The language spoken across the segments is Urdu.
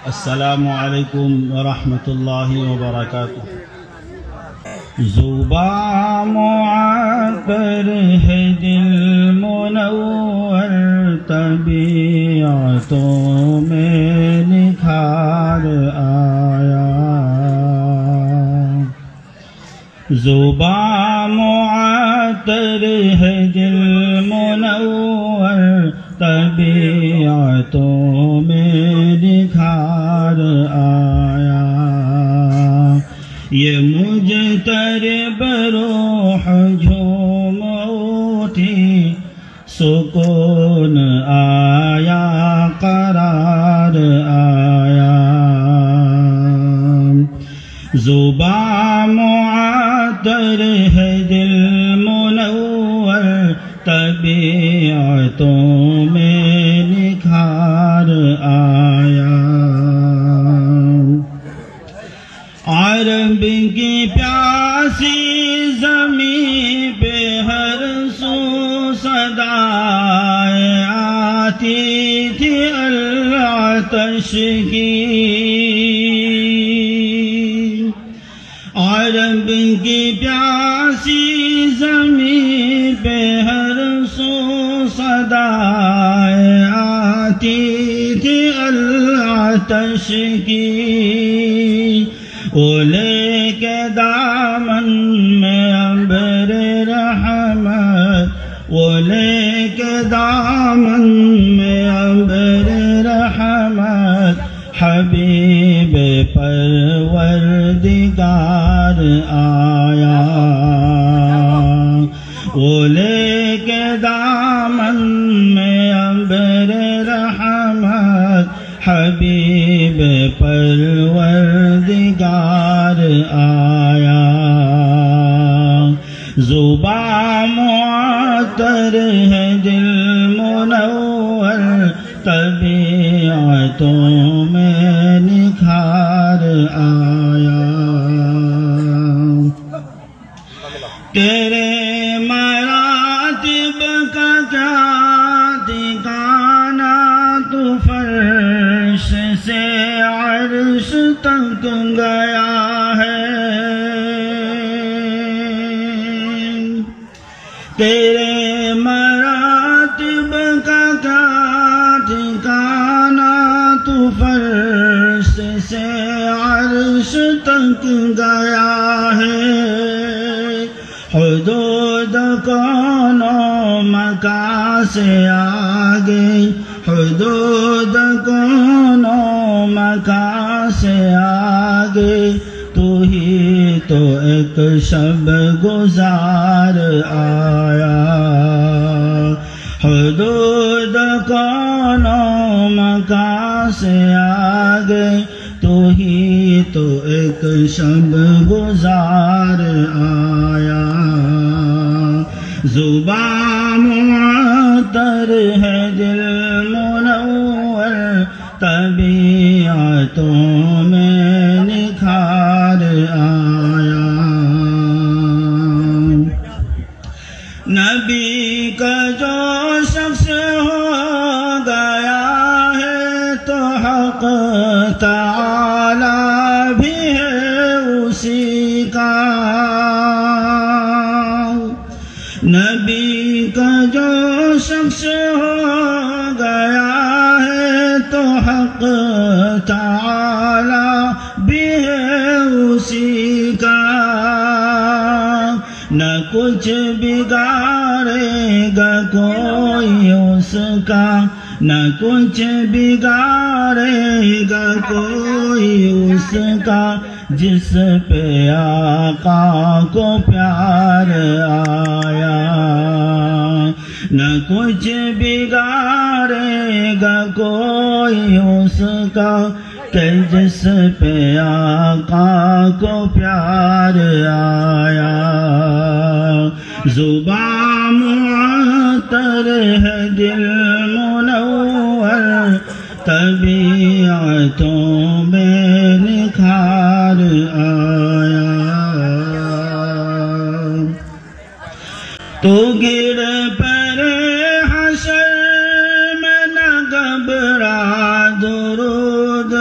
السلام علیکم ورحمۃ اللہ وبرکاتہ. زباں معطر ہے دل منور، طبیعتوں میں نکھار آیا. زباں معطر ہے دل منور، طبیعتوں میں نکھار آیا. یہ مجترب روح جھوم اٹھی، سکون آیا قرار آیا. زباں معطر ہے دل منور، طبیعتوں میں نکھار آیا. عرب کی پیاسی زمین پہ ہر سو صدائیں آتی تھی العطش کی. عرب کی پیاسی زمین پہ ہر سو صدائیں آتی تھی العطش کی. وہ لے کے دامن میں عنبر رحمت، وہ لے کے دامن میں عنبر رحمت، حبیب پروردگار آیا. وہ لے کے دامن میں عنبر رحمت، حبیب پروردگار آیا. زباں معطر ہے دل منور، طبیعتوں میں نکھار آیا. تیرے مراتب کا کیا ٹھکانا، تو فرش سے عرش تک گیا ہے. تیرے مراتب کا کیا ٹھکانا، تو فرش سے عرش تک گیا ہے. حدود کون و مکان سے آگے، حدود کون و مکان سے آگے، تو ہی تو ایک شب گزار آیا. حدود کون و مکان سے آگے، تو ہی تو ایک شب گزار آیا. زباں معطر ہے دل منور، طبیعتوں میں نکھار آیا. نبی کا جو شخص ہو گیا ہے، تو حق تعالی بھی ہے اسی کا. نبی کا جو شخص ہو گیا ہے، تو حق تعالی بھی ہے اسی کا. نہ کچھ بگاڑے گا کوئی اس کا، نہ کچھ بگاڑے گا کوئی اس کا، جس پہ آقا کو پیار آیا. نہ کچھ بگاڑے گا کوئی اس کا، کہ جس پہ آقا کو پیار آیا. زباں معطر ہے دل منور، طبیعتوں میں نکھار آیا. تو گر پڑے حشر میں نہ گھبرا، درود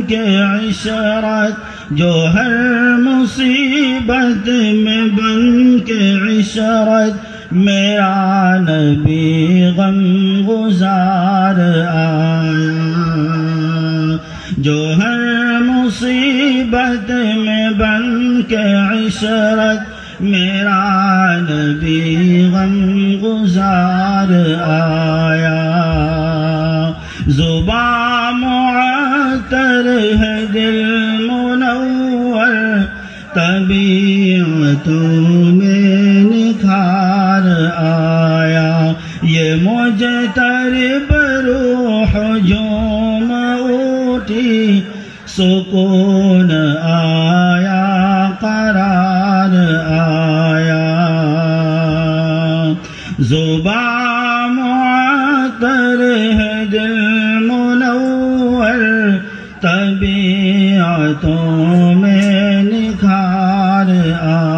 کے عشرت، جو ہر مصیبت میں بن کے عشرت، میرا نبی غم گزار آیا، جو ہر مصیبت میں بن کے عشرت، میرا نبی غم گزار آیا۔ زباں معطر ہے دل منور، طبیعتوں میں نکھار آیا، یہ مجترب روح جوم اٹھی، سکون آیا قرار آیا۔ زباں معطر ہے دل منور، طبیعتوں میں نکھار آیا۔